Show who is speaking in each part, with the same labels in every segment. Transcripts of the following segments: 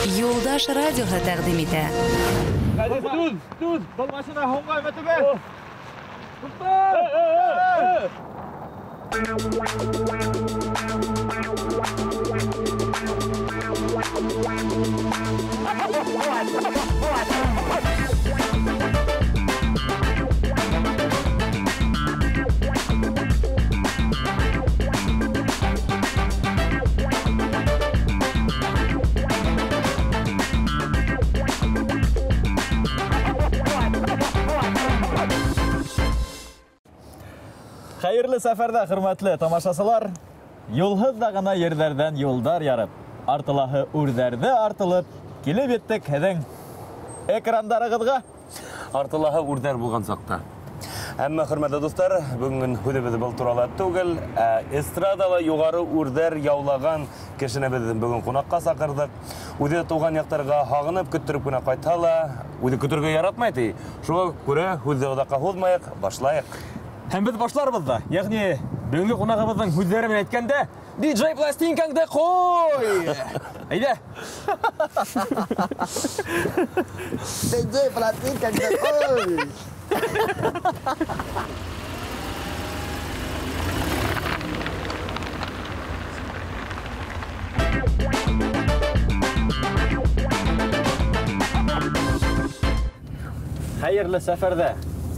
Speaker 1: Юлдаш радиоға тәқдим итә.
Speaker 2: Түз, бұл машина хоңға өтіме.
Speaker 3: Хайырлы сәфәрдә, хөрмәтле тамашасылар. Юлһыз да гына йөрдәрдән юлдар ярып, артылаһы үрдәрдә артылып, килеп еттек һеҙҙең экрандарығыҙға.
Speaker 4: Артылаһы үрдәр булған саҡта. Әммә, хөрмәтле дуҫтар, бөгөн һүҙебеҙ был турала түгел, эстрадала юғары үрдәр яулаған кешене беҙ бөгөн ҡунаҡҡа саҡырҙык. Үҙе тыуған яҡтарға һағынып, көттөрөп кенә ҡайтһа ла, үҙе көтөргә яратмай ти. Шуға күрә һүҙҙе оҙаҡҡа һуҙмайыҡ, башлайыҡ.
Speaker 3: Һәм беҙ башларбыҙ да. Йәғни, бөгөнгө ҡунағыбыҙҙың һүҙҙәре менән әйткәндә, DJ пластинкаңды ҡуй! Әйҙә!
Speaker 5: DJ пластинкаңды ҡуй!
Speaker 3: Хайырлы сәфәрҙә.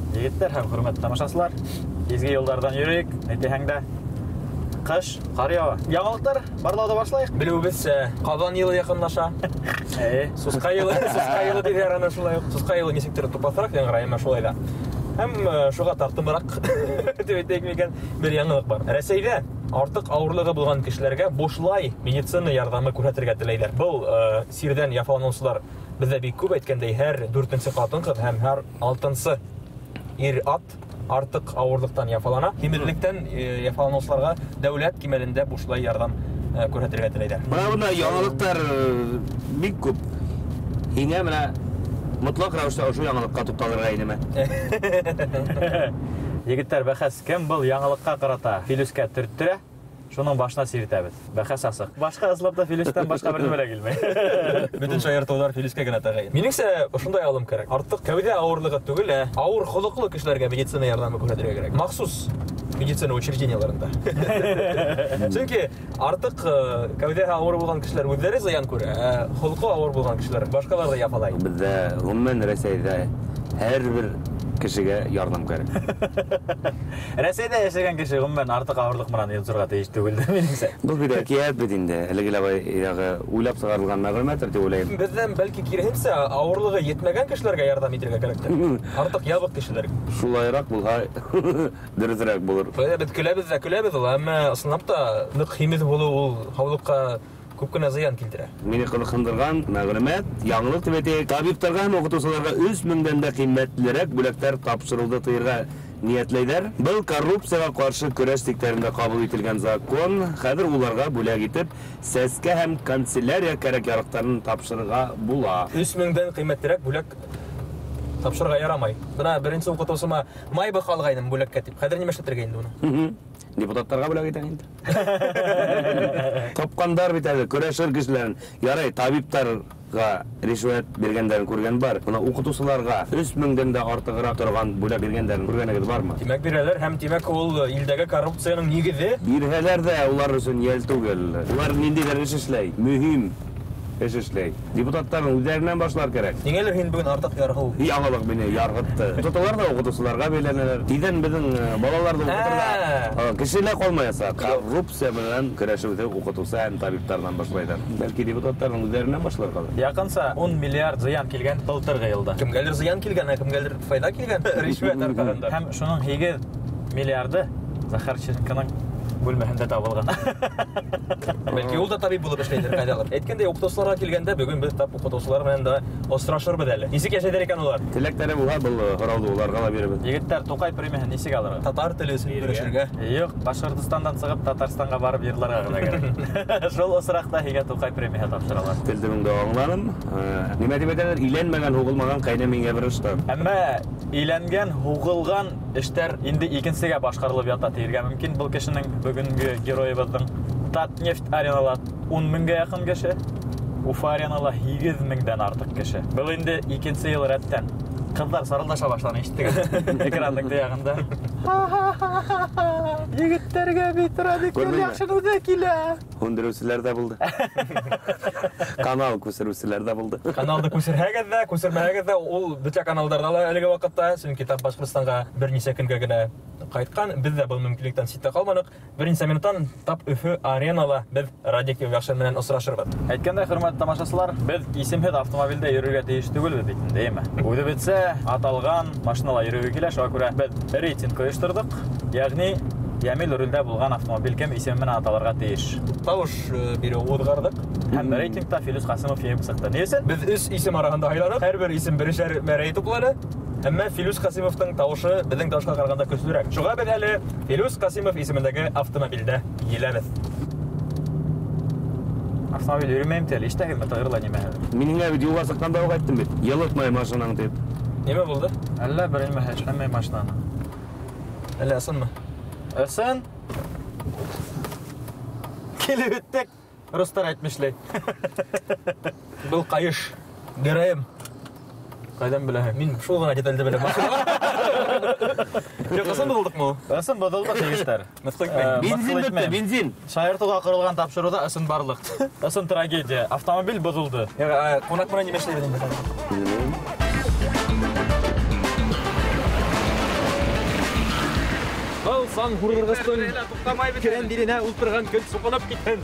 Speaker 3: Егеттәр һәм хөрмәтле тамашасылар, изге юлдардан йөрөйек, әйтәһәң дә ҡыш, ҡар яуа. Яңылыҡтар барлауҙы башлайыҡ.
Speaker 6: Белеүебеҙсә, ҡаҙан йылы яҡынлаша. Сусҡа йылы тиҙәр ана шулай уҡ. Сусҡа йылы нисектер тупаҫыраҡ яңғырай, шулай ҙа. Һәм шуға тартымыраҡ дип әйтәйек микән, бер яңылыҡ бар. Рәсәйҙә артыҡ ауырлығы булған кешеләргә бушлай медицина ярҙамы күрһәтергә теләйҙәр. Был сирҙән яфаланыусылар беҙҙә бик күп әйткәндәй, һәр 4-нсе ҡатын-ҡыҙ һәм һәр 6-нсы ир-ат артыҡ ауырлыҡтан яфалана. Һимеҙлектән яфаланыусыларға дәүләт кимәлендә бушлай ярҙам күрһәтергә теләйҙәр.
Speaker 4: Бына яңылыҡтар бик күп. Һиңә менә мотлаҡ рәүештә ошо яңылыҡҡа туҡталырға инеме?
Speaker 3: Егеттәр, бәхәс кем был яңылыҡҡа ҡарата Филүскә төрттөрә? Шуның башына сиртәбеҙ. Бәхәс асыҡ. Башҡа ысулда Филүстән башҡа бер нәмә лә килмәй.
Speaker 6: Бөтөн шаяртыуҙар Филүскә генә тәғәйен. Минеңсә, ошондай алым кәрәк. Артыҡ кәүҙә ауырлығы түгел, ауыр холоҡло кешеләргә медицина ярҙамы күрһәтергә кәрәк. Махсус медицина учрежденияларында. Сөнки артыҡ кәүҙәһе ауыр булған кешеләр үҙҙәре зыян күрә, холоҡо ауыр булған кешеләр башҡаларҙы яфалай.
Speaker 4: Беҙҙә ғөмүмән Рәсәйҙә һәр бер кешегә ярҙам кәрәк.
Speaker 3: Рәсәйҙә йәшәгән кеше ғөмүмән артыҡ ауырлыҡ менән йонсорға тейеш түгелдер, минеңсә.
Speaker 4: Был бит әкиәт бит инде. Әлеге лә уйлап сығарылған мәғлүмәттер дип уйлайым.
Speaker 6: Беҙҙән бәлки киреһенсә ауырлығы етмәгән кешеләргә ярҙам итергә кәрәктер. Артыҡ ябыҡ кешеләргә.
Speaker 4: Шулайыраҡ булһа, дөрөҫөрәк булыр.
Speaker 6: Беҙ көләбеҙ ул, әммә ысынлап та ныҡ һимеҙ булыу ул һаулыҡҡа күп кенә зыян килтерә.
Speaker 4: Мине ҡыҙыҡһындырған мәғлүмәт, яңылыҡ тип әйтәйек, табиптарға һәм уҡытыусыларға 3000-дән дә ҡиммәтлерәк бүләктәр тапшырыуҙы тыйырға ниәтләйҙәр. Был коррупцияға ҡаршы көрәш тиктәрендә ҡабул ителгән закон, хәҙер уларға бүләк итеп, сәскә һәм канцелярия кәрәк-яраҡтарын тапшырырға була.
Speaker 6: 3000-дән ҡиммәтлерәк бүләк тапшырырға ярамай. Бына беренсе уҡытыусыма майбыҡ алғайным бүләккә тип. Хәҙер нимә эшләтергә инде уны?
Speaker 4: Депутаттарға бүләк итәң инде. Тапҡандар бит әле, көрәшер кешеләрен. Ярай, табиптарға ришүәт биргәндәрен күргән бар. Бына уҡытыусыларға 3000-дән дә артығыраҡ торған бүләк биргәндәрен күргәнегеҙ бармы?
Speaker 6: Тимәк бирәләр һәм тимәк ул илдәге коррупцияның нигеҙе.
Speaker 4: Бирһәләр дә улар өсөн йәл түгел. Улар ниндәйҙер эш эшләй, мөһим эш эшләй. Депутаттарның үҙҙәренән башлар кәрәк.
Speaker 6: Ниңәлер һин бөгөн артыҡ ярһыу?
Speaker 4: Яңылыҡ мине ярғытты. Тоталар да уҡытыусыларға бәйләнәләр. Тиҙән беҙҙең балаларҙы уҡытырға кеше лә ҡалмаясаҡ. Коррупция менән көрәшеүҙе уҡытыусы һәм табиптарҙан башлайҙар. Бәлки депутаттарның үҙҙәренән башларға.
Speaker 3: Яҡынса 10 миллиард зыян килгән былтырғы йылда.
Speaker 6: Кемгәлер зыян килгән, кемгәлер файҙа килгән ришүәт арҡаһында.
Speaker 3: Һәм шуның 8 миллиарды Захарченконың бүлмәһендә табылған.
Speaker 6: Бәлки ул да табип булып эшләйҙер ҡайҙалыр. Әйткәндәй, уҡытыусыларға килгәндә, бөгөн беҙ тап уҡытыусылар менән дә осрашырбыҙ әле. Нисек йәшәйҙәр икән улар?
Speaker 4: Теләктәре булһа, был һорауҙы уларға ла бирәбеҙ.
Speaker 3: Егеттәр, Туҡай премияһын нисек алырға?
Speaker 6: Татар теле өсөн көрәшергә.
Speaker 3: Юҡ, Башҡортостандан сығып Татарстанға барып йырларға ғына кәрәк. Шул осраҡта һиңә Туҡай премияһы тапшыралар.
Speaker 4: Телдемеңде аңланым. Нимә дип әйтәләр? Иләнмәгән, һуғылмаған ҡайны миңә бер ыштан.
Speaker 3: Әммә иләнгән, һуғылған эштәр инде икенсегә башҡарылып ята тиергә мөмкин. Был кешенең бөгөнгө геройыбыҙҙың Татнефть аренала 10 меңгә яҡын кеше Уфа аренала 8.000-дән артык кеше. Был инде икенче ел рәттән. Кызлар сарылдаша башланы ишеттегез. Экранның тыягында. Егетләргә бит радикал яхшынуда килә.
Speaker 4: Өндерүселәр дә булды. Канал күсерүселәр дә булды.
Speaker 6: Каналды күсерһәгез дә, күсермәһәгез дә, ул бөтә каналдарда ла әлеге вакытта, чөнки тап Башкортстанга берничә көнгә генә кайткан. Без дә был мөмкинлектән читтә калмадык. Беренче минуттан тап Өфө аренала без Радик Яхшин белән осрашырбыз.
Speaker 3: Әйткәндә, хөрмәтле тамашачылар, без исемһез автомобильдә йөрергә тиеш түгел бит инде, әйме? Үҙебеҙсә аталған машинала йөрөге килә, шуңа күрә без рейтинг ойоштордык. Ягъни Ямил рулдә булган автомобиль кем исеме менән аталырга тиеш.
Speaker 6: Тавыш бирү уҙғарҙык.
Speaker 3: Һәм рейтингта Филус Ҡасимов еңеп сыҡты. Ни өсөн?
Speaker 6: Без 3 исем араһында һайланык. Һәр исем берешәр мәрәй тупланы. Әммә Филус Ҡасимовтың тауышы безнең тауышҡа ҡарағанда көслөрәк. Шуға без әле Филус Ҡасимов исемендәге автомобилдә еләбеҙ.
Speaker 3: Автомобиль йөрөмәйем әле, ишетәһегеҙме тығырла нимәһе?
Speaker 4: Мин һиңә бит юлға сыҡҡанда уҡ әйттем бит. Йылытмай машинаң тип.
Speaker 6: Нимә булды?
Speaker 3: Әллә бер нимә эшләмәй машинаны.
Speaker 6: Әллә ысынмы?
Speaker 3: Ысын? Килеп беттек. Рустар әйтмешләй.
Speaker 6: Был ҡайыш. Гәрәйем. Ҡайҙан беләһең? Мин шул ғына детальде беләм. Ҡасан булдыҡмы ул?
Speaker 3: Ысын бодылдык егеттәр.
Speaker 4: Бензин бөттө, бензин.
Speaker 3: Шаяртуға ҡоролған тапшырыуҙа ысын барлыҡ. Ысын трагедия. Автомобиль боҙолдо.
Speaker 6: Ҡунаҡ менән нимә эшләй беләм? Был сан һурырғыстың керән диренә ултырған көн суҡынып китһен.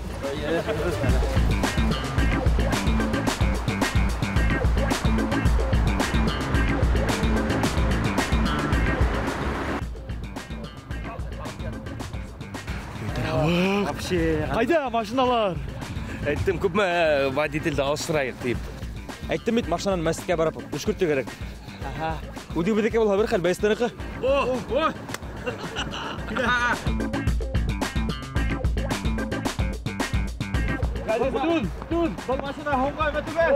Speaker 2: Қайда машиналар?
Speaker 7: Әйттем, күпме водительді алыштырайық дейіп.
Speaker 6: Әйттем бит, машинаны мәсеткә барып өшкөртү керек. Үҙебеҙҙеке булһа бер хәл, бәйестәнеке.
Speaker 2: Түз, был машина һуңға өтүгән.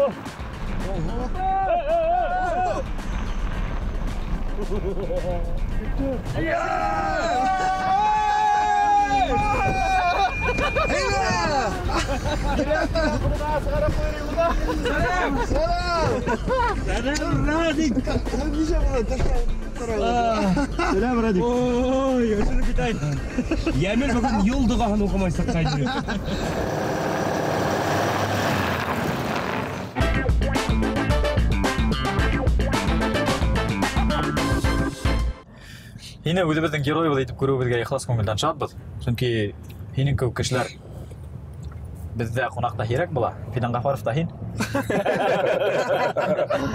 Speaker 7: Сәлам, Радик. Ой, өшіріп кетайын. Ямел бүгін юл дұғаһын оқымай сыққайды.
Speaker 3: Һине үҙебеҙҙең геройыбыҙ итеп күреүебеҙгә ихлас күңелдән шатбыҙ. Сөнки һинең кеүек кешеләр беҙҙә ҡунаҡта һирәк була. Фидан Ғафаров та һин.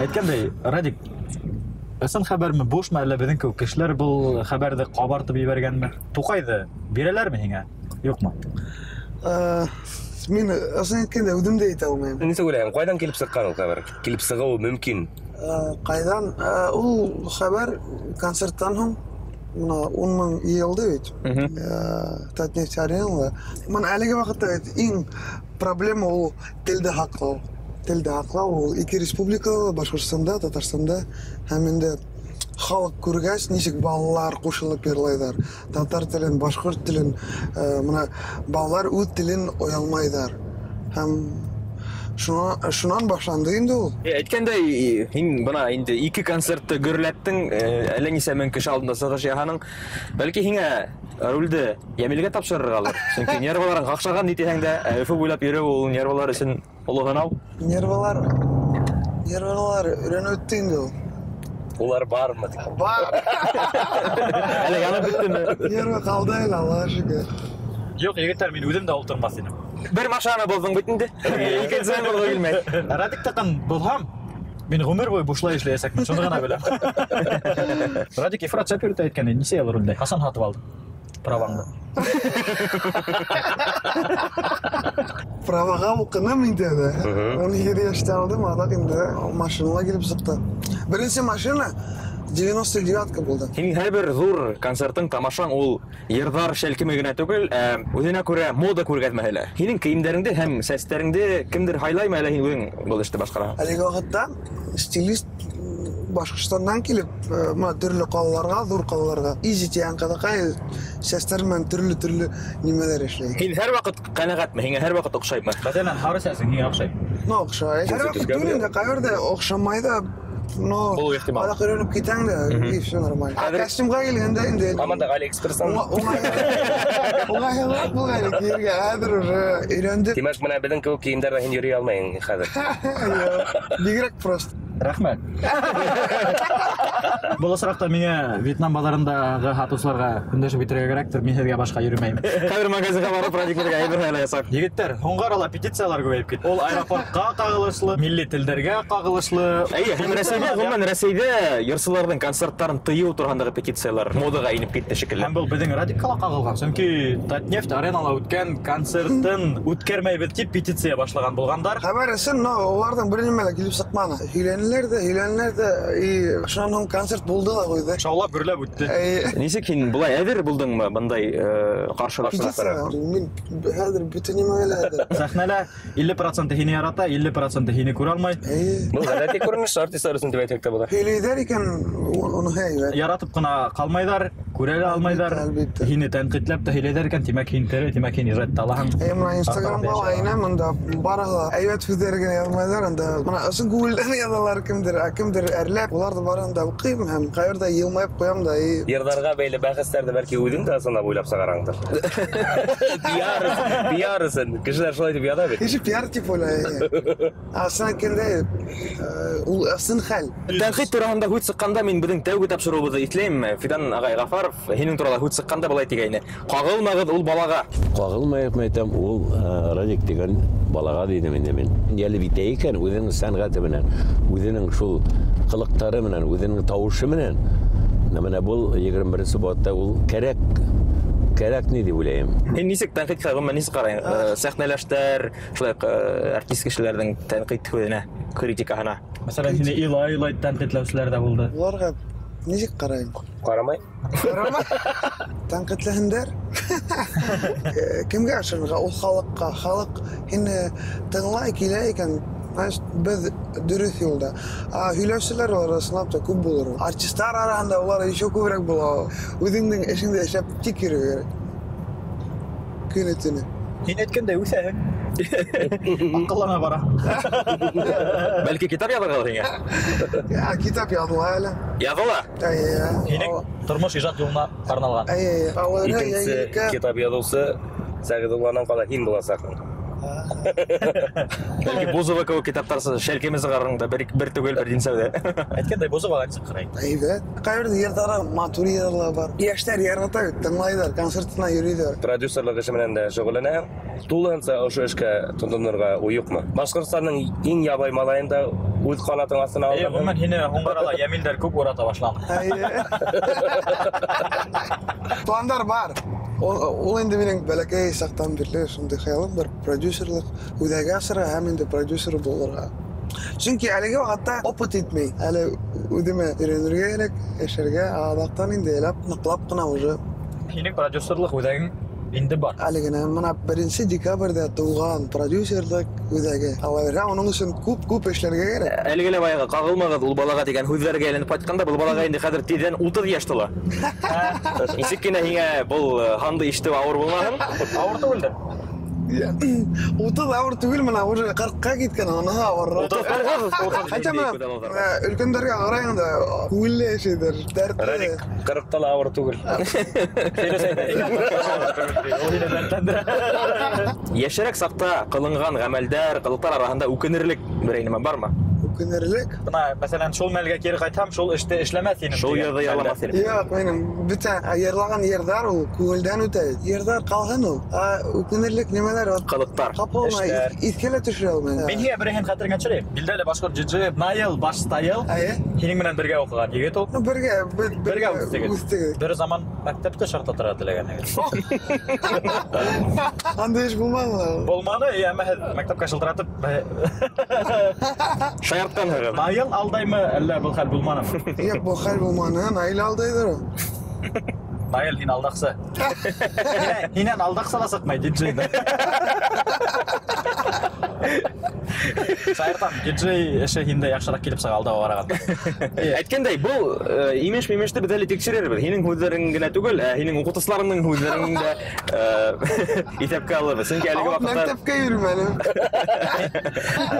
Speaker 3: Әйткәндәй, Радик, ысын хәбәрме, бушмы, әллә беҙҙең кеүек кешеләр был хәбәрҙе ҡабартып ебәргәнме? Туҡайҙы бирәләрме һиңә? Юҡмы?
Speaker 5: Мин ысын әйткәндә үҙем дә әйтә алмайым.
Speaker 7: Нисек уйлайһың, ҡайҙан килеп сыҡҡан ул хәбәр? Килеп сығыуы мөмкин.
Speaker 5: Ҡайҙан? Ул хәбәр концерттан һуң 10 000 йылды бит. Татнефть аренала. Мин әлеге ваҡытта иң проблема ул телде һаҡлау. Телде һаҡлау ул ике республикала, Башҡортостанда, Татарстанда һәм инде халыҡ күргәс, нисек балалар ҡушылып йырлайҙар. Татар телен, башҡорт телен, мына балалар үҙ телен оялмайҙар. Һәм шунан башланды инде ул.
Speaker 6: Әйткәндәй, һин бына инде 2 концертты гөрләттең, әллә нисә мең кеше алдында сығыш яһаның. Бәлки һиңә рулде Ямилгә тапшырырғалыр. Сөнки нервларың ҡаҡшаған итәһәң дә, Өфө буйлап йөрөү ул нервлар өсөн оло һынау.
Speaker 5: Нервлар өйрәнеп үтте инде ул.
Speaker 7: Улар бармы?
Speaker 5: Бар.
Speaker 6: Әле янып бөттөмө?
Speaker 5: Нервы ҡалды әле, Аллаға шөкөр.
Speaker 3: Юҡ, егеттәр, мин үҙем дә ултырмаҫ инем.
Speaker 6: Бер машинаны боҙҙоң бит инде. Икенсеһен боҙғо килмәй.
Speaker 3: Радик таҡан булһам, мин ғүмер буйы бушлай эшләйәсәкмен, шуны ғына беләм. Радик ифрат шәп йөрөтә әйткән, нисә йыл рулдә? Ҡасан һатып алдың праваңды?
Speaker 5: Праваға уҡыным инде дә. 17 йәштә алдым, аҙаҡ инде машинала килеп сыҡты. Беренсе машина 99-ка булды.
Speaker 6: Һин һәр ҙур концертың, тамашаң ул йырҙар шәлкеме генә түгел, үҙенә күрә мода күргәҙмәһе лә. Һинең кейемдәреңде һәм сәстәреңде кемдер һайлаймы әле һин үҙең был эште башҡараһың?
Speaker 5: Әлеге ваҡытта стилист Башкортстандан килеп, мына төрле калаларга, зур калаларга, изитян кадакай сестер менен төрле немелер эшләй.
Speaker 6: Һин һәр вакыт канәгатьме? Һиңа һәр вакыт охшаймы?
Speaker 2: Мәсәлән, харысәсең һиңа охшай.
Speaker 5: Ну, охшай. Һәр вакыт түгел, кайерда охшамай да, ну,
Speaker 6: Булу ихтимал.
Speaker 5: ала көрүнүп китәң дә, и все нормально. Костюмга килгәндә инде
Speaker 4: Аманда Алиэкспресстан.
Speaker 5: Уңайлык булган киергә хәзер уже өйрәндек.
Speaker 4: Димәк, менә безнең кебек киемдәрдә һин йөри алмыйсың хәзер.
Speaker 5: Бигрәк просто.
Speaker 2: Рәхмәт. Бұл осракта миңа Вьетнам базарындагы хатусыларга өндәшеп бетерергә кирәктер, мин һеҙгә башка йөрмәйм.
Speaker 6: Хәзер магазинга барып продуктларга әйбер хәле ясак.
Speaker 2: Егеттер, Һуңгарала петициялар күбәйеп китте. Ул аэропортка кагылышлы, милли телдәргә кагылышлы.
Speaker 6: Әйе, һәм Рәсәйдә, гомумән Рәсәйдә йырсыларның концертларын тыю тургандагы петициялар модага инеп китте шикелле.
Speaker 2: Һәм был безнең радикалга кагылган. Чөнки Татнефть аренала үткән концертын үткәрмәйбез дип петиция башлаган булгандар.
Speaker 5: Хәбәрсен, но улардан бер нимә дә килеп сыкманы. Һөйләнеләр дә, и шуннан концерт булды да куйды.
Speaker 2: Шаулап гөрләп үтте.
Speaker 6: Нисек һин булай әзер булдыңмы бындай каршылашларга?
Speaker 5: Мин хәзер бөтен нимә әле.
Speaker 2: Сәхнәлә 50% һине ярата, 50% һине күрә алмай.
Speaker 4: Бу гадәти күренеш артистлар өчен дип әйтәк булыр.
Speaker 5: Һөйләйдәр икән, уны һәйбәт.
Speaker 2: Яратып кына калмайдар, күрә алмайдар.
Speaker 5: Әлбәттә.
Speaker 2: Һине тәнкыйтьләп тә һөйләйдәр икән, тимәк һин тере, тимәк һин иҗат алаһың.
Speaker 5: Менә Инстаграмга айна монда барыгы әйбәт сүзләргә язмайлар анда. Менә ысын күңелдән язалар кемдер әрләп, улар да барында укыйм һәм кайерда елмайып куям да.
Speaker 4: Йырдарга бәйле бәхәсләрдә бәлки үҙең дә санап уйлап сыгараңдыр. Пиарысын, кешеләр шулай дип ята бит.
Speaker 5: Кеше пиар тип уйлай. Аслан кенде ул асын хәл.
Speaker 6: Тәнкыйть турында һүз сыкканда мин безнең тәүге тапшыруыбызды итләйм. Фидан агай Гафаров һинең турында һүз сыкканда булай дигәйне. Кагылмагыз ул балага.
Speaker 8: Кагылмайык мәйтәм, ул Радик дигән балага дидем инде мин. Ялы бит икән үзенең сәнгате белән, үзенең шул кылыктары белән, үзенең тавышы белән. Менә бу 21 батта ул кәрәк ни дип уйлыйм.
Speaker 6: Һин нисек тәнкыйтькә гомумән нисек карайсың? Сәхнәләштәр, шулай артист кешеләрнең тәнкыйть һүзенә, критикаһына.
Speaker 2: Мәсәлән, һине илай тәнкыйтьләүчеләр дә булды.
Speaker 5: Уларга ничек карайм?
Speaker 4: Карамай.
Speaker 5: Тәнкыйтьләһендәр. Кемгә ашырга? Ул халыкка. Халык һине тыңлай килә икән. Без дөрес юлда. Һөйләүчеләр арасында да күп булыр. Артистлар арасында улар еще күбрәк була. Үзеңнең эшеңдә эшләп тик йөрү. Көне-төне.
Speaker 2: Һин әйткәндәй үсәһең. Акыллана бара.
Speaker 6: Бәлки китап язарга һиңа?
Speaker 5: Китап языла әле.
Speaker 6: Языла?
Speaker 2: Һинең тормыш иҗат юлына арналган.
Speaker 4: Икенче китап язучы Сәгыйдулланың кала һин буласың.
Speaker 6: Бәлки Бузова кебек китаптар шәлкеме сыгарыңда бер түгел бер динсәүдә.
Speaker 2: Әйткәндәй, Бузова нисек карый?
Speaker 5: Әйбәт. Кайерда йырдара матуриярлар бар. Яшьләр ярата, тыңлайдар, концертына йөридәр.
Speaker 4: Продюсерлык эше менән дә шөгыльләнәм. Тулынса ошо эшкә тотынырга уюкмы? Башкортстанның иң ябай малаенда үз канатын астына алган.
Speaker 2: Гомумән һине Һуңгарала Ямилдәр күп урата башлаган.
Speaker 5: Пландар бар. Ул инде минең бәләкәй сактан бирле шундый хыялым бар. Продюсерлык үҙәгә асырга һәм инде продюсер булырга. Чөнки әлеге вакытта опыт итмәй. Әле үҙемә өйрәнергә кирәк, эшләргә, адаптан инде ныклап кына уже.
Speaker 2: Һинең продюсерлык үҙәгең инде бар.
Speaker 5: Әле генә менә 1 декабрьдә тулган продюсерлык үҙәге. Алар аның өчен күп эшләргә кирәк.
Speaker 6: Әлеге лә баягы кагылмагыз ул балага дигән һүзләргә әйләнеп кайтканда, бу балага инде хәзер тиздән 30 яшь тула. Нисек кенә һиңә бу ханды ишетеп авыр булмаһын?
Speaker 2: Авыр түгелдер.
Speaker 5: 30 авыр түгел, менә уже 40-ка киткән, аны авыррак. Хәтта өлкәндәргә караганда күңелле эшләр, дәртле.
Speaker 4: 40 тала авыр түгел.
Speaker 6: Яшәрәк сакта кылынган гамәлдәр, кылыктар арасында үкенерлек бер әйнеме бармы?
Speaker 5: Үкенерлек.
Speaker 2: Бuna мәсәлән, шул мәлгә кире кайтсам, шул эште эшләмәс инем.
Speaker 6: Шул yerdə яламас инем.
Speaker 5: Юк, минем бүтән йырлаган йырдар ул күңелдән үтә. Йырдар калган ул. Үкенерлек нимәләр бар?
Speaker 6: Кылыктар.
Speaker 5: Капылмай, искелә төшерә алмый.
Speaker 2: Мин һия берәһен хәтергә төшерәм. Билдәле башкорт җырчы Наил Баштайл. Һинең менән бергә укыган егет ул. Бергә үстегез. Бер заман мәктәптә шарт атырга теләгән егет.
Speaker 5: Анда эш булмады.
Speaker 2: Булмады, әмма мәктәпкә шылтыратып
Speaker 6: Шаярткан һәм.
Speaker 2: Наил алдаймы, әллә бу хәл булманымы?
Speaker 5: Юк, бу хәл булманы. Наил алдайдыр ул.
Speaker 2: Наил һин алдаксы. Һинән алдакса да сыкмай диджейда. Сайыртам, диджей эше хинде яхшырак келип сага алдыга барганда.
Speaker 6: Әйткәндәй, бу имеш-мимеште без әле тикшерербез. Һинең һүзләрең генә түгел, һинең укытучыларның һүзләрен дә исәпкә алабыз. Чөнки әлеге вакытта
Speaker 5: Мәктәпкә йөрмәлем.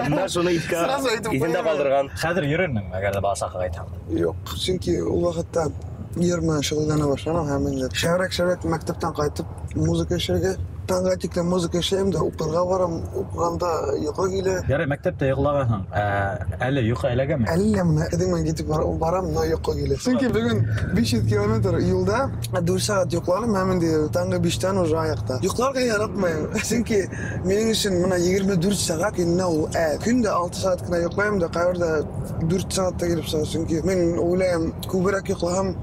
Speaker 4: Әмма шуны исендә калдырган.
Speaker 2: Хәзер йөрермен, әгәр дә башка әйтәм.
Speaker 5: Юк, чөнки ул вакытта йөрмә шөгыльләнә башладым һәм инде шәһәрәк мәктәптән кайтып музыка эшләргә таңга тиклем музыка эшләйм дә укырга барам, укыганда йокы килә.
Speaker 2: Ярый, мәктәптә йоклаганһың. Әле йокы әлегәме?
Speaker 5: Әллә менә кадиман китеп барам, но йокы килә. Чөнки бүген 500 километр юлда 4 сәгать йокладым һәм инде таңга 5-тән уже аякта. Йокларга яратмыйм. Чөнки минем өчен менә 24 сәгать инде ул көндә 6 сәгать кенә йоклыйм да кайорда 4 сәгатьтә килеп сыга. Чөнки мин уйлыйм, күбрәк йокласам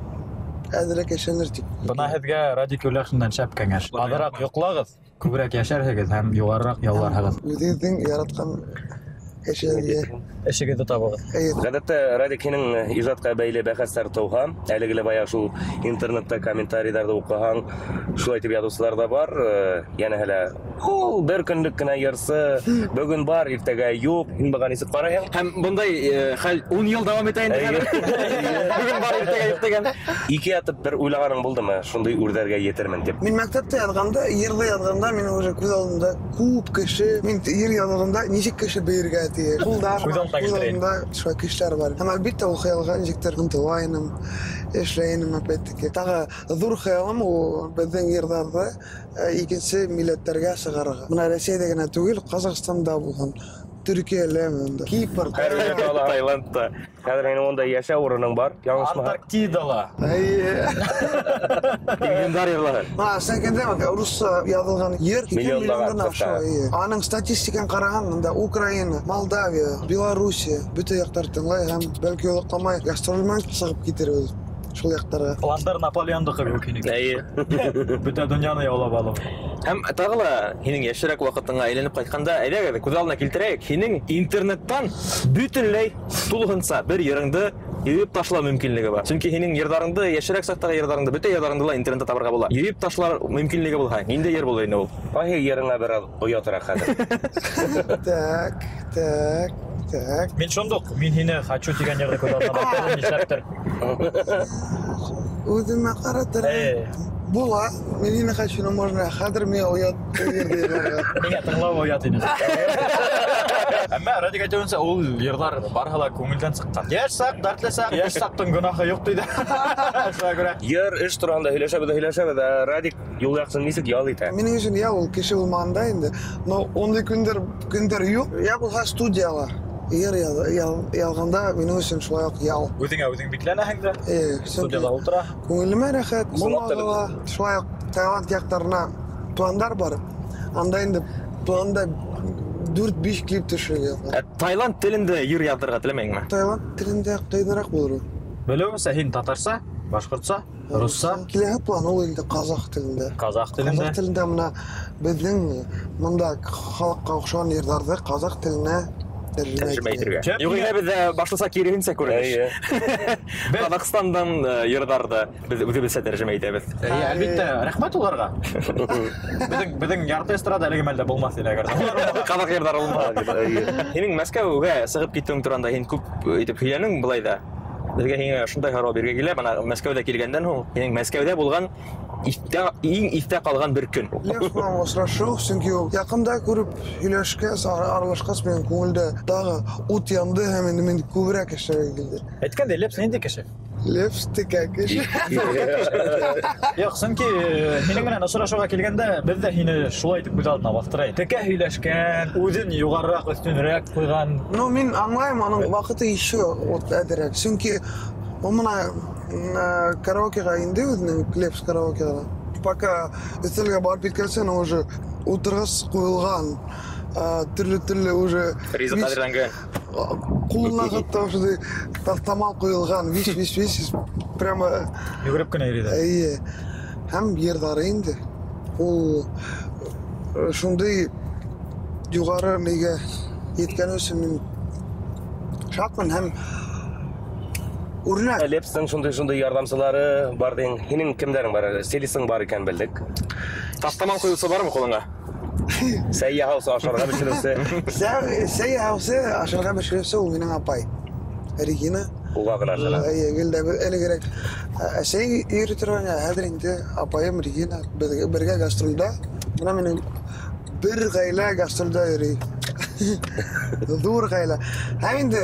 Speaker 5: әзрәк яшәнер дип.
Speaker 2: Бына һеҙгә Радик Юляшиндан шәп кәңәш. Аҙыраҡ йоҡлағыҙ, күберәк йәшәрһегеҙ һәм юғарыраҡ яуларһығыҙ.
Speaker 5: Үҙегеҙҙең яраткан
Speaker 2: Эшегеҙҙе табығыҙ.
Speaker 4: Гадәттә, Радик һинең ижадка бәйле бәхәстәр тыуһа, әлеге бая шул интернетта комментарийҙарҙы уҡыһаң, шулай итеп яҙыусылар да бар. Йәнәһе лә, ул бер көнлөк кенә йырсы, бөгөн бар, иртәгә юҡ. Һин быға нисек ҡарайһың?
Speaker 6: һәм бындай хәл 10 йыл дәвам итә инде. Бөгөн бар иртәгә юҡ дигән.
Speaker 4: Ике ятып бер уйлағаның булдымы, шундай үрҙәргә етермен дип?
Speaker 5: Мин мәктәптә яҙғанда, йырҙы яҙғанда, мин уже күҙ алдымда күп кеше, мин йыр яҙғанда нисек кеше бейергә тиә. Күҙалында шулай кешеләр бар. Һәм әлбиттә ул хыялға нисектер ынтылайным, эшләйнем опять-таки. Тағы ҙур хыялым ул беҙҙең йырҙарҙы икенсе милләттәргә сығарырға. Бына Рәсәйҙә генә түгел, Ҡаzaҡстанда булһын. Төркиәлә монда. Кипр,
Speaker 4: Таиландта. Хәҙер һинең унда йәшәү урының бар, яңылышмаһам.
Speaker 2: Антарктидала.
Speaker 6: Пингвиндар йырлары.
Speaker 5: Сәкендә русса яҙылған йыр 2
Speaker 4: Миллионлаған
Speaker 5: миллиондан аша. Аның статистикан ҡарағанда Украина, Молдавия, Белоруссия бөтә яҡтар тыңлай һәм бәлки оҙаҡламай гастрольмен сығып китербеҙ шул яҡтарға.
Speaker 2: Пландар Наполеондыҡы кеүек һинең. Бөтә донъяны яулап алыу.
Speaker 6: Һәм тағы ла һинең йәшерәк ваҡытыңа әйләнеп ҡайтҡанда, әйҙәгеҙ күҙ алдына килтерәйек. Һинең интернеттан бөтөнләй тулыһынса бер йырыңды йыйып ташлау мөмкинлеге бар. Чөнки һинең йырҙарыңды, йәшерәк саҡтағы йырҙарыңды, бөтә йырҙарыңды ла интернетта табырға була. Йыйып ташлар мөмкинлеге булһа, ниндәй йыр булыр инде ул?
Speaker 4: Ҡайһы йырыңа бер аҙ оятыраҡ хәҙер?
Speaker 5: Так.
Speaker 2: Мин шундуҡ, мин һине «Хочу» тигән йырҙы күҙ алдына баҫтырҙым, нишләптер.
Speaker 5: Үҙемә ҡаратыр. Була. Мин һине «Хочу»ны можно хәҙер миңә оят йырҙы.
Speaker 2: Миңә тыңлау оят ине. Әммә Радик әйтеүенсә, ул йырҙар барыһы ла күңелдән сыҡҡан. Йәш саҡ, дәртле саҡ, йәш саҡтың гөнаһы юҡ тиҙә. Шуға күрә.
Speaker 4: Йыр эш тураһында һөйләшәбеҙ, ә Радик Юлъяҡсын нисек ял итә?
Speaker 5: Минең өсөн я ул кеше булмағанда инде, но ондай көндәр юҡ. Я булһа студияла. Йыр яҙғанда минең өсөн шулай уҡ ял.
Speaker 2: Үҙеңә үҙең бикләнәһең дә, студияла ултыра.
Speaker 5: Күңелемә рәхәт, булмағала. Шулай уҡ Таиланд яҡтарына пландар бар. Анда инде планда 4-5 клип төшөргә.
Speaker 6: Таиланд телендә йыр яҙырға теләмәйһеңме?
Speaker 5: Таиланд телендә ҡыйыныраҡ булыр.
Speaker 2: Белеүемсә, һин татарса, башҡортса, русса,
Speaker 5: Киләһе план ул инде ҡаҙаҡ телендә.
Speaker 2: казах телендә.
Speaker 5: Ҡаҙаҡ телендә мына беҙҙең мында халыҡҡа оҡшаған йырҙарҙы ҡаҙаҡ теленә
Speaker 6: тәржемә итергә. Юғиһә беҙҙә башлыса киреһенсә күренеш. Ҡаҙаҡстандан йырҙарҙы беҙ үҙебеҙсә тәржемә итәбеҙ.
Speaker 2: Әлбиттә, рәхмәт уларға. Беҙҙең ярты эстрада әлеге мәлдә булмаҫ ине әгәр.
Speaker 6: Ҡаҙаҡ йырҙары булмаһа. Һинең Мәскәүгә сығып китеүең тураһында һин күп итеп һөйләнең былай да. Беҙгә һиңә шундай һорау биргә килә. Бына Мәскәүҙә килгәндән һуң һинең Мәскәүҙә булған иң иҫтә ҡалған бер көн.
Speaker 5: Лев менән осрашыу, сөнки ул яҡында күреп һөйләшкәс, аралашҡас, минең күңелдә тағы ут янды һәм инде мин күберәк эшләргә килде.
Speaker 2: Әйткәндәй, Лепс нинди кеше?
Speaker 5: Лев текә кеше.
Speaker 2: Юҡ, сөнки һинең менән осрашыуға килгәндә, беҙ ҙә һине шулай итеп күҙ алдына баҫтырайыҡ. Текә һөйләшкән, үҙен юғарыраҡ, өҫтөнөрәк ҡуйған.
Speaker 5: Но мин аңлайым, аның ваҡыты еще әҙерәк. Сөнки ул мына караокеға инде үҙенең Лепс караокеға. Пока өҫтәлгә барып киткәнсен, уже ултырғыс ҡуйылған, төрлө уже
Speaker 6: Ризыҡ әҙерләнгән.
Speaker 5: Ҡулына хатта ошондай тамал ҡуйылған, вис, прямо
Speaker 2: Йүгереп кенә йөрөйҙәр.
Speaker 5: Эйе. Һәм йырҙары инде. Ул шундай юғары нигә еткән өсөн мин шатмын һәм үрнәк.
Speaker 4: Лепстың шундай ярҙамсылары бар диң. Һинең кемдәрең бар? Стилистың бар икән белдек.
Speaker 6: Таҫтамал ҡуйыусы бармы ҡулыңа?
Speaker 4: Сәйя хаусы ашарға бішірісі.
Speaker 5: Сәй хаусы ашарға бішіресі ол менің апай. Регина.
Speaker 4: Уға ғына жала.
Speaker 5: Гелді әлі керек. Сәй үйрі тұрған әдірінде апайым Регина бірге гастрольда. Мұна менің бір ғайла гастрольда үйрі. Дур ғайла. Әменде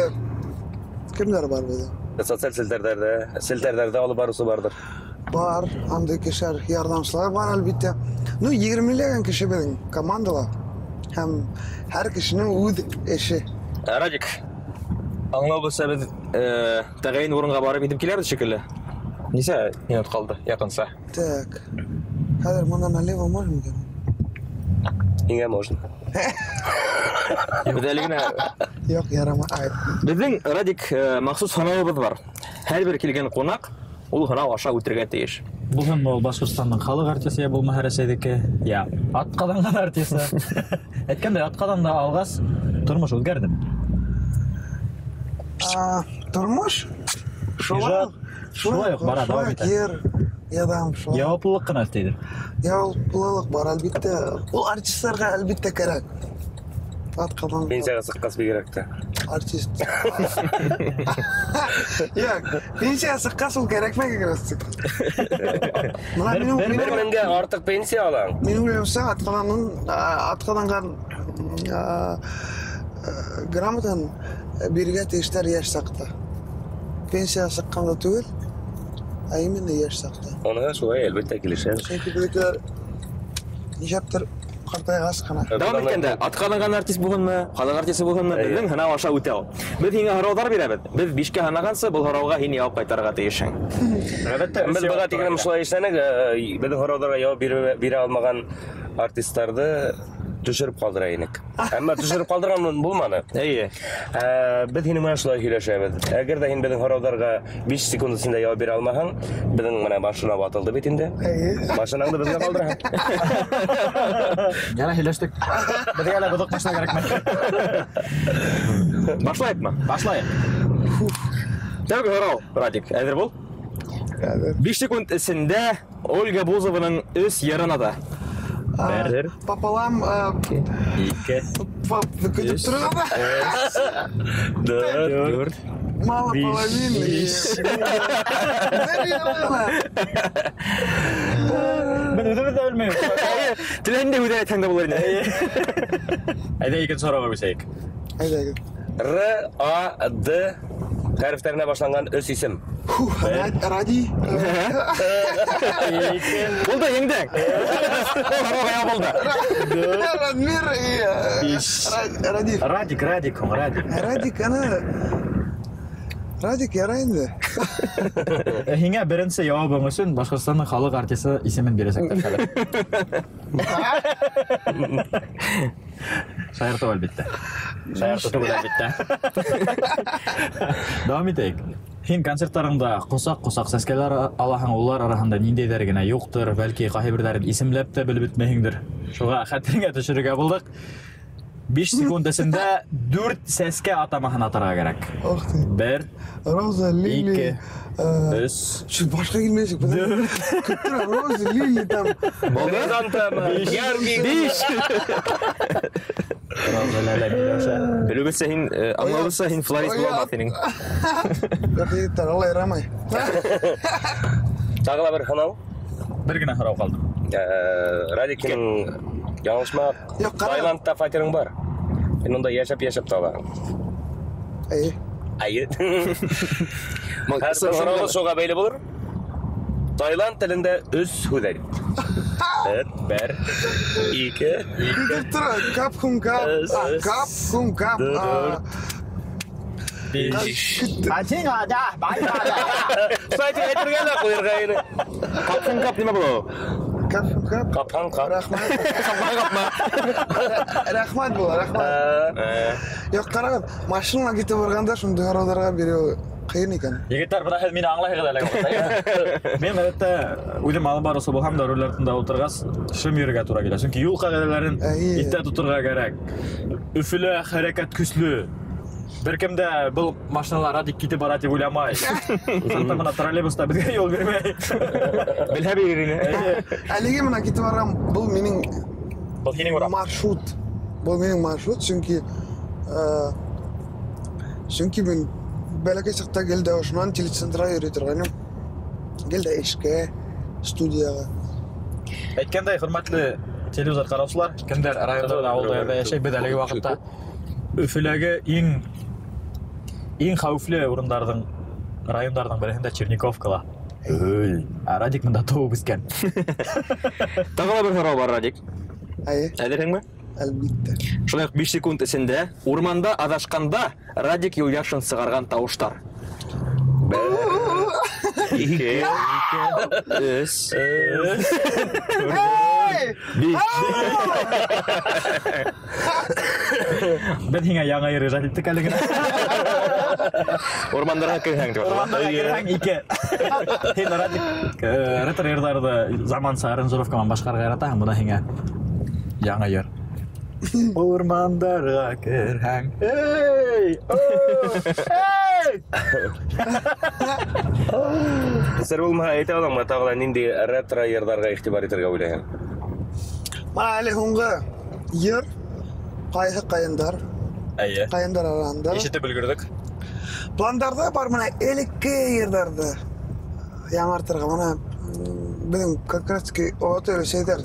Speaker 5: кімдер бар бұда?
Speaker 4: Социал селтердерді алып барысы бардыр.
Speaker 5: Бар, андай кешер ярдамшылар бар әлбетте. 20-леген кіші біздің командала. Һәм әр кішінің өз іші.
Speaker 6: Радик, аңлау болса біз тағайын орынға барып едіп келерді шекілі. Несе минут қалды, яқынса?
Speaker 5: Так, қазір мұнда налево можем екен?
Speaker 4: Инге можно.
Speaker 6: Бідәлігіне...
Speaker 5: Жоқ, ярама.
Speaker 6: Біздің Радик мақсус ханауыбыз бар. Әр бір келген қонақ, ол ханау аша өтірген тейіш.
Speaker 3: Бұлғын ол Башқұртстанның халық артисі, бұл Махарасайдекі, я атқаданған артисі. Әйткенде атқаданда алғас тұрмыш өзгерді.
Speaker 5: Тұрмыш?
Speaker 3: Шулай бар, давам етті. Жауаплылық қана істейді.
Speaker 5: Жауаплылық бар, әлбетте. Ол артистерға әлбетте керек. Атқадан...
Speaker 4: Пенсияға сыққас бегеректі.
Speaker 5: Артист. Yok, пенсия сыққас ол керек ме кересік?
Speaker 4: Бір мінге артық пенсия алаң.
Speaker 5: Мен ойлаймса атқаданған грамотан берге тейштер еш сақты. Пенсия сыққанда түгел, а именно еш сақты.
Speaker 4: Оныға шуай әлбетте келешен.
Speaker 5: Çünkü білікер нешептір қартайғас қана.
Speaker 6: Давам еткенде, атқаданған артист болғанмы, халық артисі болғанмы, біздің ханау аша өте ал. Біз хиңе хараудар береміз. Біз бишке ханағансы, бұл харауға хиңе яуып қайтарға тейішің.
Speaker 4: Біз бұға текірім шылай ішсәнік, біздің хараударға яуып бере алмаған артисттарды түшіріп қалдырайынық. Әмі түшіріп қалдырған болманы. Біз хиңе мұна шылай күйлешеміз. Әгер де хиң біздің хараударға 5 секундысында яуып бере алмаған, біздің мұна машина батылды бетінде. Машинаңды бізге қалдырған.
Speaker 3: Яна хилештік. Бізге әлі бұдық машина керек ме?
Speaker 6: Башлайық ма?
Speaker 3: Башлайық.
Speaker 6: Тәугі харау, Радик, әдір бол? 5 секунд ісінде Ольга Бузованың өз ерінады. Бәрдер.
Speaker 5: Папалам...
Speaker 3: 2.
Speaker 5: Күтіп тұрғанда.
Speaker 6: 4.
Speaker 5: Мало половины.
Speaker 3: Мен өдімізді өлмеймін.
Speaker 6: Тіләнде өдәне таңда болар не?
Speaker 3: Әйде екен сұрауға көсейік.
Speaker 5: Әйде.
Speaker 4: Р, А, Д әріфтеріне башланған өз исім.
Speaker 5: Ради.
Speaker 6: Бұл да еңдің. Ол харауға болды.
Speaker 5: Радмир и...
Speaker 3: Радик.
Speaker 5: Радик, ана... Радик ярайынды.
Speaker 3: Хиңе бірінші жауабың үшін Башқұртстанның халық артисі исемін бересектер қалай. Шайырты әлбетте. Шайырты түгіл әлбетте. Давам етейік. Хин концерттарыңда қосақ сәскелер алаһың, олар арасында ниндейдер генә юқтыр, бәлки қайһы бирләрен исемләп тә белеп бетмәһеңдер. Шуға хәтереңә төшерергә булдык. 5 секунд эчендә 4 сәскә атамаһын атарга кирәк. 1,
Speaker 5: Роза, Лили...
Speaker 3: 3.
Speaker 5: Şu başka girmeyecek. Kıttıra, Роза, Лили там.
Speaker 4: Болдан тамы, ярми.
Speaker 6: 5. Білугісі хин, аңлауысы хин Флорис болмақ сенің.
Speaker 5: Yapıyıktar, Allah yaramay.
Speaker 4: Тағыла бір ханау?
Speaker 3: Bir генә һорау калды.
Speaker 4: Радикин yanlışma Tayland'da fakirin var. Ben onda yaşap da
Speaker 5: İyi.
Speaker 4: Ayı. Her soruda soğa böyle bulur. Tayland dilinde öz hüder. Evet. 1, 2.
Speaker 5: Kıttıra, kap.
Speaker 3: 5. Açın ada, bayada.
Speaker 4: Sadece etirgenle koyur gayını.
Speaker 6: Kap nima bu?
Speaker 5: Kap.
Speaker 4: Kapan kap.
Speaker 5: Rahmat. Rahmat bu, rahmat. Yok qarab, машина кетіп барғанда шундай араударға беру қиын екен.
Speaker 3: Егеттер, бірақ мені аңлайық әлі. Мен әдетте өзім алып барысы болғам да рөллерінде отырғас шым ерге тура келеді. Чөнки юл қағидаларын итте тұтырға керек. Үфілі, харекет күслі. Біркімді бұл машиналар адик кетіп барады деп ойламай. Сондықтан мына троллейбуста бізге жол бермей.
Speaker 6: Біле берейін.
Speaker 5: Әліге мына кетіп барған бұл менің
Speaker 2: Был һинең урам.
Speaker 5: Маршрут. Бұл менің маршрут, чөнки мен бәләкәй чакта келді ошонан телецентрга йөри торганым. Келді эшкә, студияга.
Speaker 2: Әйткәндәй, хөрмәтле телевизор караучылар, кемдер районда, авылда яшәй, бит әлеге вакытта Өфөләге иң хәүефле райондардың берсендә Черниковкала. Радик монда туып үскән.
Speaker 6: Тагы бер сорау бар, Радик. Әдереңме?
Speaker 5: Әлбәттә.
Speaker 6: Шулай 5 секунд эчендә урманда адашканда Радик Юльяшин сыгарган тавыштар. 2 3
Speaker 2: Бен һиңа яңа йөрү җәлиттек әлегә.
Speaker 6: Урмандарға кирһәң дип.
Speaker 2: Урмандарға кирһәң 2. Һин Радик ретро-йырдарды заманса аранжировкаман башкарга яратаһың, бuna һиңа яңа йыр. Урмандарға кирһәң. Эй!
Speaker 4: Сер булмаһа әйтә алмы тагы нинди ретро йырдарга игътибар итәргә уйлайһың?
Speaker 5: Мана әле һуңгы йыр кайсы каендар арасында.
Speaker 2: Ишетеп өлгөрдек.
Speaker 5: Пландарда бар мына элекке йырдарды яңартырга мына безнең как раз таки отель шәйдәр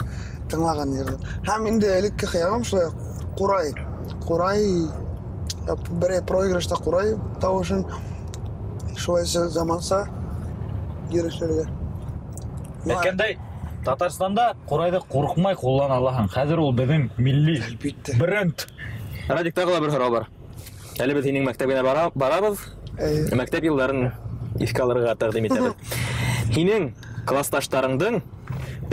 Speaker 5: тыңлаган йырды. Һәм инде элекке хыягым шулай Курай бер проигрышта Курай тавышын шулай заманса йөрүчеләргә.
Speaker 2: Әйткәндәй, Татарстанда Курайды куркмай куллана алаһың. Хәзер ул безнең милли бренд.
Speaker 6: Радик, тагы бер сорау бар. Әле без һинең мәктәбенә барабыз. Мәктәп елларын искә алырга тәкъдим итәбез. Һинең классташтарыңдың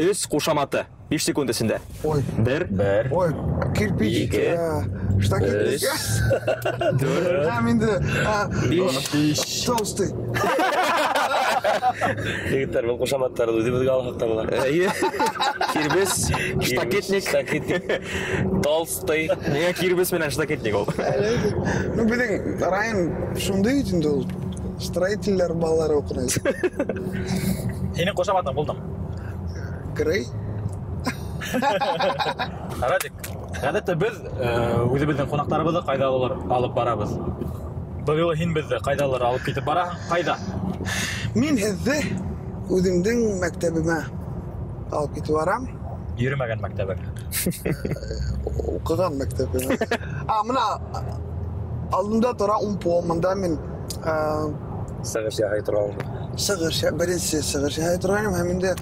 Speaker 6: өс кушаматы 5 секунд эчендә. 1
Speaker 5: Ой, кирпич. Штакет. Һәм инде толстый.
Speaker 4: Егетләр, бу кушаматтарды үзебезгә алып табылар.
Speaker 6: Кирбес, штакетник. Толстый. Нигә кирбес менән штакетник ул?
Speaker 5: Ну, безнең район шундый инде ул. Строительләр балалары укый.
Speaker 2: Һинең кушаматың булдым.
Speaker 5: Грей.
Speaker 2: Радик, гадәттә без үзебезнең кунактарыбызны кайдалар алып барабыз. Бу юлы һин безне кайдалар алып китеп бараһың? Кайда?
Speaker 5: Мин һеҙҙе үҙемдең мәктәбемә алып китеп барам.
Speaker 2: Йөрмәгән мәктәбеңә.
Speaker 5: Уҡыған мәктәбемә. Мына алдымда тора Умпо, мында мин
Speaker 4: Сығыш яһай торам.
Speaker 5: Беренсе сығыш яһай торам һәм инде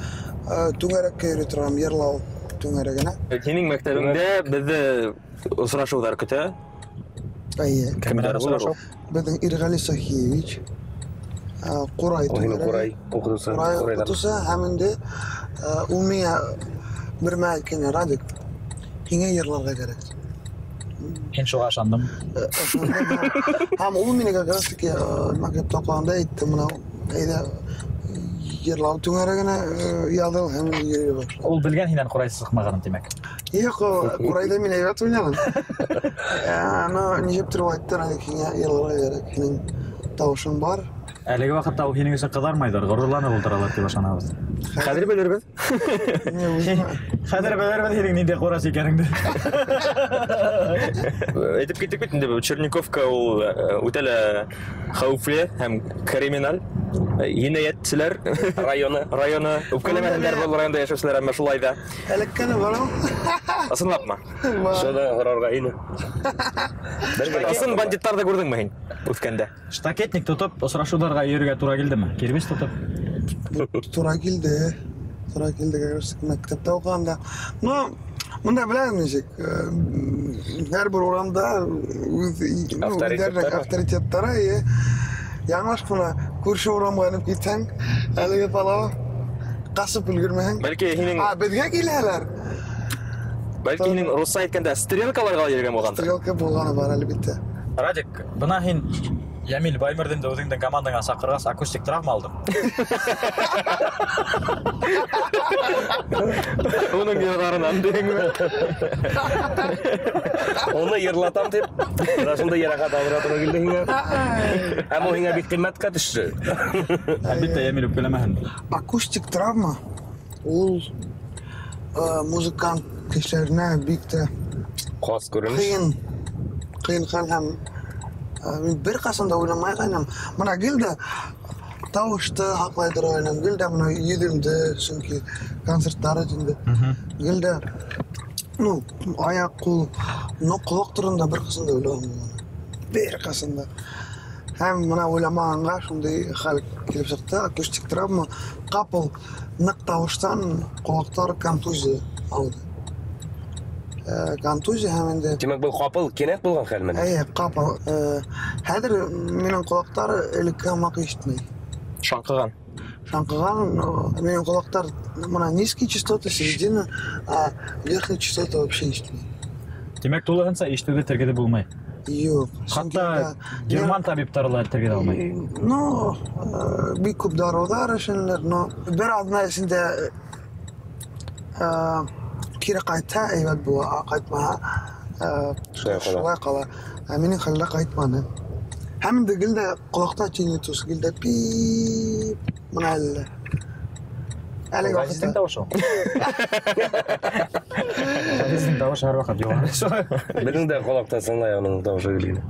Speaker 5: түңәрәккә йөри торам, йырлау түңәрәгенә.
Speaker 6: Һинең мәктәбеңдә безне осрашыуҙар көтә. Кемдәр осрашу?
Speaker 5: Безнең Иргали Сахиевич, Курай түңәрәге.
Speaker 4: Курай
Speaker 5: укытыусы һәм инде ул миңә бер мәл әйткән, Радик, һиңә йырларға кәрәк.
Speaker 2: Һин шуға ышандым.
Speaker 5: Һәм ул мине как раз таки мәктәптә укығанда әйтте, мына әйдә йырлау түңәрәгенә яҙыл һәм йөрөй башлады.
Speaker 2: Ул белгән һинән Курай сыҡмағанын тимәк.
Speaker 5: Юҡ, Курайда мин әйбәт уйнағын. Нисептер ул әйтте, Радик, һиңә йырларға кәрәк, һинең тауышың бар.
Speaker 2: Әлеге ваҡытта ул һинең өсөн ҡыҙармайҙыр, ғорурланып ултыралар тип ышанабыҙ.
Speaker 6: Хәҙер белербеҙ.
Speaker 2: Хәҙер белербеҙ һинең ниндәй Ҡурас икәнеңде.
Speaker 6: Әйтеп киттек бит инде, Черниковка ул үтә лә хәүефле һәм криминал. Енәйәтселәр районы үпкәләмәһендәр был районда йәшәүселәр, әммә шулай да.
Speaker 5: Элеккәне бар ул.
Speaker 6: Ысынлапмы?
Speaker 4: Шуны һорарга ине.
Speaker 6: Ысын бандиттарҙы күрҙеңме һин үҫкәндә?
Speaker 2: Штакетник тотоп, осрашыуҙарға йөрөргә тура килдеме? Кирбес тотоп?
Speaker 5: Тура килде, как раз мәктәптә уҡығанда. Ну, мында беләм нисек, һәр бер урамда авторитеттары, яңлаш ҡына күрше урамға инеп китһәң, әлеге палау ҡасып өлгөрмәһәң.
Speaker 6: Бәлки һинең
Speaker 5: Беҙгә киләләр.
Speaker 6: Бәлки һинең русса әйткәндә стрелкаларға йөрөгән булғандыр.
Speaker 5: Стрелка булғаны бар әлбиттә.
Speaker 2: Радик, бына һин Ямил Баймырдинды үҙеңдең командаңа саҡырғас, акустик травма алдың.
Speaker 6: Уның йырҙарынан дигәнме?
Speaker 4: Оны йырлатам тип, шунда ярага табыра тура килде һиңә. Һәм ул һиңә бик ҡиммәткә төштө.
Speaker 2: Әлбиттә, Ямил үпкәләмәһен.
Speaker 5: Акустик травма ул музыкант кешеләренә бик тә
Speaker 4: Хас күренеш.
Speaker 5: Кыйын һәм мин бер касан да уйламай калдым. Менә гелдә тавышты хаклай торган, гелдә менә йөземдә, чөнки концертлар өчен. Гелдә ну, аяк кул, но кулак турында бер касан да уйламадым. Бер касан да. Һәм менә уйламаганга шундый хәл килеп чыкты, акустик травма, капыл нык тавыштан кулактар контузия алды. Контузия һәм инде
Speaker 4: Демәк, бу капыл кинәт булган хәл менә.
Speaker 5: Капыл. Хәзер минем кулактар элекке мак ишетмәй.
Speaker 6: Шаңкыган.
Speaker 5: Шаңкыган, минем кулактар менә низкие частоты, середина, а верхние частоты вообще ишетмәй.
Speaker 3: Демәк, тулыгынса ишетүгә тергеде булмай.
Speaker 5: Юк.
Speaker 3: Хатта герман табиптары ла тергеде алмай.
Speaker 5: Ну, бик күп дарулар эшләнәләр, но бер адна эсендә кире кайта, әйбәт була, кайтмаһа, шулай кала. Минем хәлдә кайтмады. Һәм инде гелдә кулакта тинитус, гелдә пип, менә әллә. Әлеге
Speaker 3: Газиздің тауышы. Газиздің тауышы һәр вакыт югары.
Speaker 4: Безнең дә колакта сыңлай аның тавышы килгән.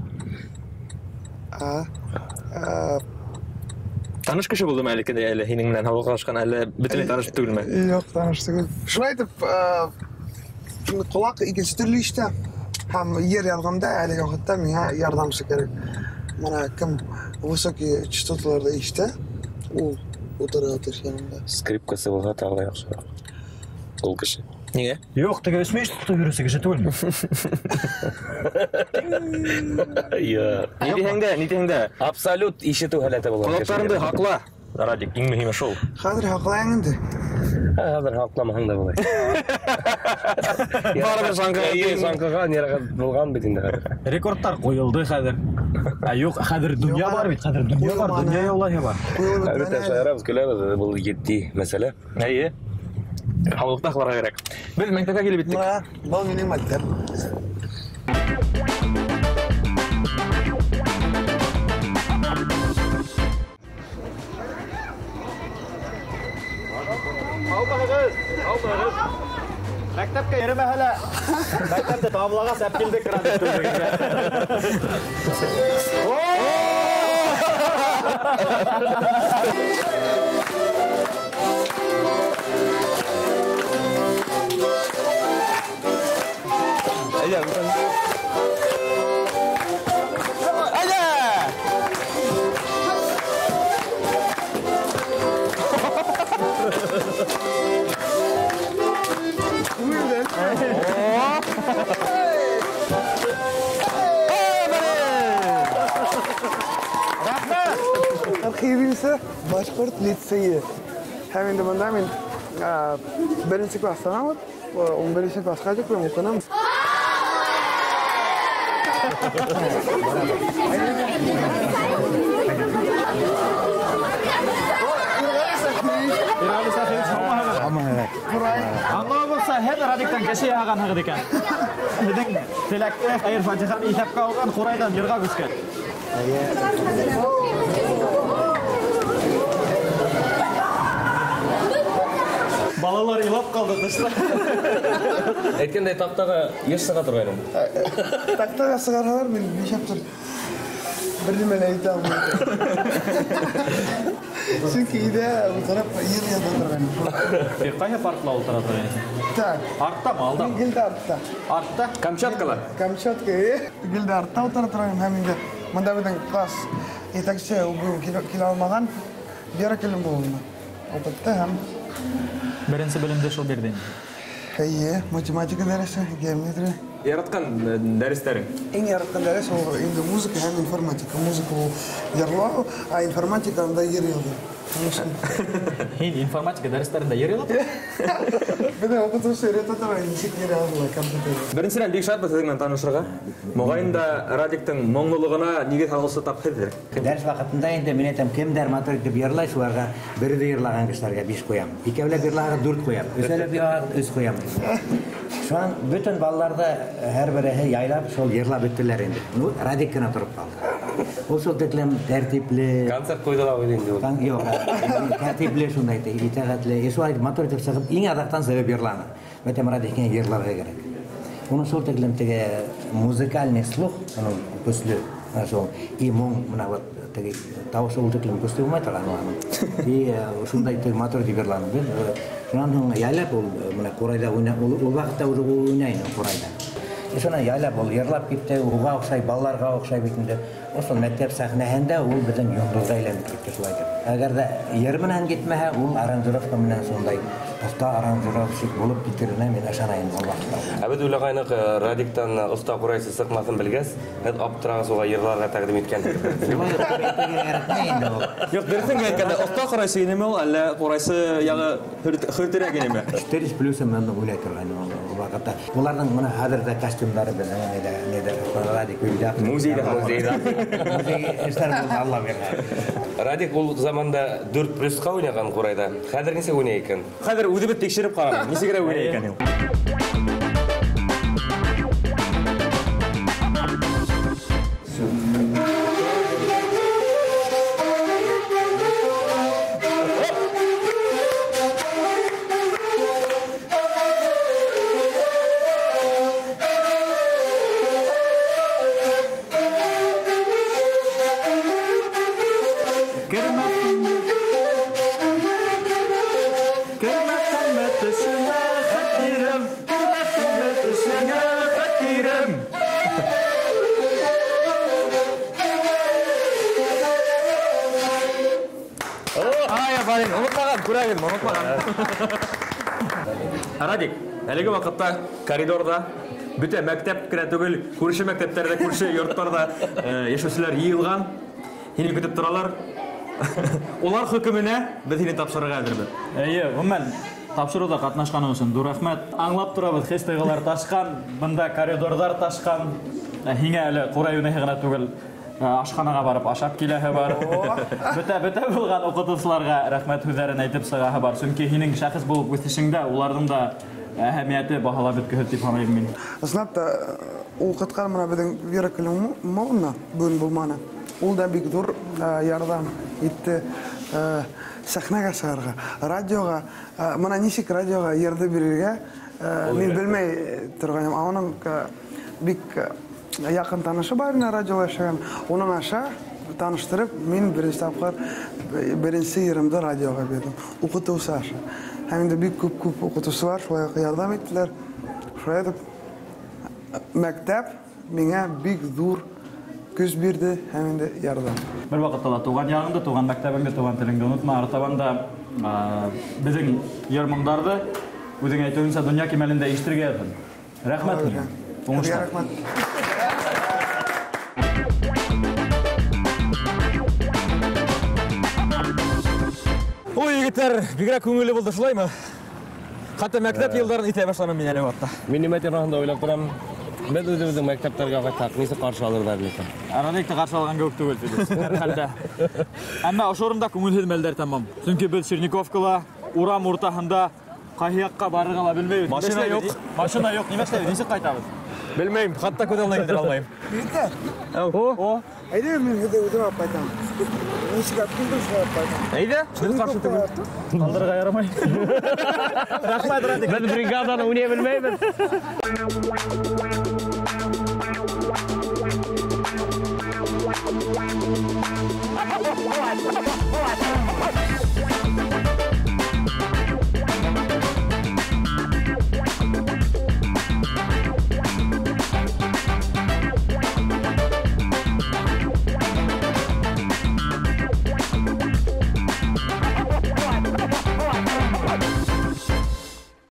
Speaker 6: Таныш кеше булдымы әле кенә әле һинең белән һавалашкан әле бөтенләй таныш түгелме?
Speaker 5: Юк, таныш түгел. Шулай итеп, колак икенче төрле ишетә. Һәм ер ялганда әлеге вакытта миңа ярдәмче кирәк. Менә кем высокие частоталарда ишетә, ул утыра төшкәндә.
Speaker 4: Скрипкасы булса тагы яхшырак. Ул кеше.
Speaker 6: Нигә?
Speaker 3: Юк, теге өсмәй тотып йөрүсе кеше түгелме?
Speaker 4: Я.
Speaker 6: Ни дигәндә?
Speaker 4: Абсолют ишетү халаты булган.
Speaker 6: Колакларыңды хакла. Радик, иң мөһиме шул.
Speaker 5: Хәзер хаклаң инде.
Speaker 4: Хәзер хакламаһаң да булай.
Speaker 6: Барыбер
Speaker 4: Шаңкыга нерәгә булган бит инде.
Speaker 3: Рекордтар куелды хәзер. Юк, хәзер дөнья бар бит, хәзер дөнья бар, дөнья яулаһы бар.
Speaker 4: Әлбәттә, шаярабыз, көләбез, бу җитди мәсьәлә.
Speaker 6: Әйе. Һаулыкта хлорга кирәк. Без мәктәпкә килеп биттек.
Speaker 5: Бал минем мәктәп.
Speaker 3: Мәктәпкә йөрмә һәлә. Мәктәптә тамамлага сәп килдек радик түгелгә.
Speaker 5: Архивисы Башкорт лицейі. Һәм инде монда мин беренче класстан 11 класска җиткән укыным.
Speaker 3: Аңа булса һәр радиктан кеше яган хәгыд икән. Һинең теләктә хәйр фатиханы исәпкә алган Хурайдан җырга күскән. Балалар илап калды тышта.
Speaker 4: Әйткәндәй, тактага еш сыга торган.
Speaker 5: Тактага сыгаралар мин ничәптер бер нимә әйтә алмыйм. Чөнки идә утырып йөр ята торган.
Speaker 3: Кайһы паркла утыра торган?
Speaker 5: Так.
Speaker 3: Арттамы, алдамы?
Speaker 5: Гилдә артта.
Speaker 3: Артта?
Speaker 6: Камчаткалар.
Speaker 5: Камчатка, гилдә артта утыра торган һәм инде монда безнең класс итәкче ул бүген килә алмаган. Бер килем булды. Опытта һәм
Speaker 3: Беренче белемдә шул бирде.
Speaker 5: әйе, математика дәресе, геометрия.
Speaker 6: Яраткан дәресләрең.
Speaker 5: Иң яраткан дәрес ул инде музыка һәм информатика. Музыка ул ярлау, а информатика анда йөр язу.
Speaker 3: Һин информатика дәресләрендә йөриләр?
Speaker 5: Беде укытучы өйрәтә торган ничек йөр язу компьютер.
Speaker 6: Беренчедән бик шатбыз сезнең белән танышырга. Мөгаен да радиктың моңлылыгына нигез хагылсы тапкырдыр.
Speaker 9: Дәрес вакытында инде мин әйтәм, кемдер матур итеп йырлай, шуларга бере йырлаган кешеләргә 5 куям. Икәүләп йырлаган 4 куям. Өсәләп йырлаган 3 куям. Шуан бөтен балаларда һәр береһе яйлап шул йырлап беттеләр инде. Ну, радик кына торып калды. Ул шул тиклем тәртипле.
Speaker 4: Концерт койдылар инде ул.
Speaker 9: Юк, тәртипле шундай итәгатьле. Шулай матур итеп сыгып, иң адактан сыгып йырланы. бөтен радикене ерларға керек. Оның сол тегілімтігі музыкальный слух, оның көсілі, сол и мұң, мына вот тауышы ол тегілім көсілі болмай тұрған. И шындай мотор деберланым. Шынан яйлап ол қорайда ол вақытта уже ойнайын қорайда. Шынан яйлап ол ерлап кетті, ұға оқшай, балаларға оқшай бетінде. Осы мәктеп сахнәһендә ол біздің йондызға айланып кетті солайды. Әгер де ерменен кетмәһә, ол аранжировка менен сондай оста аранжировщик болып кетеріне мен ашанайын ол вақытта.
Speaker 4: Әбет ойлағайнық радиктан ұста құрайсы сықмасын білгәс, әд аптырағы соға ерларға тәқдім еткен.
Speaker 6: Жоқ, дұрыстың әйткенде, ұста құрайсы енеме ол, әлі құрайсы яғы хүртірек енеме?
Speaker 9: 4 плюсы мен ойлай тұрған ол вақытта. Олардың мұны хадырда костюмдары радик өйді.
Speaker 4: Радик ол заманда 4 плюсқа ойнаған құрайда. Қадыр несе ойнай екен?
Speaker 6: Қадыр өдібіт текшіріп қалған, несе кері ойнай екен? Радик, әлігі вақытта коридорда бүте мәктеп кірі түгіл, көрші мәктептерде, көрші йорттарда ешөсілер иылған, хені күтіп тұралар. Олар хүкіміне біз хені тапшырыға әдірбі.
Speaker 3: Өмән, тапшыруда қатнашқаны үшін dur рахмет. Аңлап тұрабыз, хестайғалар ташқан, бұнда коридордар ташқан, хеңе әлі қорай өнәйғына түгіл. Ашханаға барып ашап келәһе бар. Бөтә булган укытучыларга рәхмәт һүзләрен әйтеп сыгаһы бар. Чөнки һинең шәхес булып үсешеңдә уларның да әһәмияте баһалап беткән дип саныйм мин.
Speaker 5: Снап та укыткан менә безнең Вера Климовна бүген булманы. Ул да бик зур ярдәм итте сәхнәгә чыгарга, радиога, менә ничек радиога ярдә бирергә мин белмәй торганым. Аның бик якын танышы бар ина радиода эшләгән. Оның аша таныштырып, мин беренче тапкыр беренче йөрүмдә радиога бирдем. Укытучы аша. Һәм инде бик күп укытучылар шулай ярдәм иттеләр. Шулай дип мәктәп миңа бик зур көз бирде һәм инде ярдәм.
Speaker 3: Бер вакытта да туган ягыңды, туган мәктәбеңде, туган телеңде онытма. Артабанда безнең йөрмөңдәрдә үзең әйтүеңчә дөнья кимәлендә ишетергә ятын. Рәхмәт миңа.
Speaker 5: Рәхмәт.
Speaker 6: Ой, егеттер, бигрәк күңелле булды шулаймы? Хәтта мәктәп елларын итә башланым мин әле вакытта.
Speaker 4: Мин нимәтен рахында уйлап торам. Без үзебезнең мәктәпләргә кайтак, нисә каршы алырлар дисем.
Speaker 3: Радикта каршы алган күп түгел фидис. Хәлдә. Әмма ошо урында күңелһез мәлдәр тамам. Чөнки без Черниковкала урам уртаһында кайһы якка барырга ла белмәйбез.
Speaker 6: Машина юк.
Speaker 3: Машина юк. Нимә эшләбез? Ничек кайтабыз?
Speaker 6: Белмәйм, хәтта көтелмәй китә алмыйм.
Speaker 5: Биттә.
Speaker 6: О.
Speaker 5: Әйдә мин үзем кайтам. Ничек аптыңдыр шулай кайтам.
Speaker 6: Әйдә, без каршы түгел.
Speaker 3: Калдырырга ярамай. Рәхмәт, Радик.
Speaker 6: Без бригаданы уйный белмәйбез.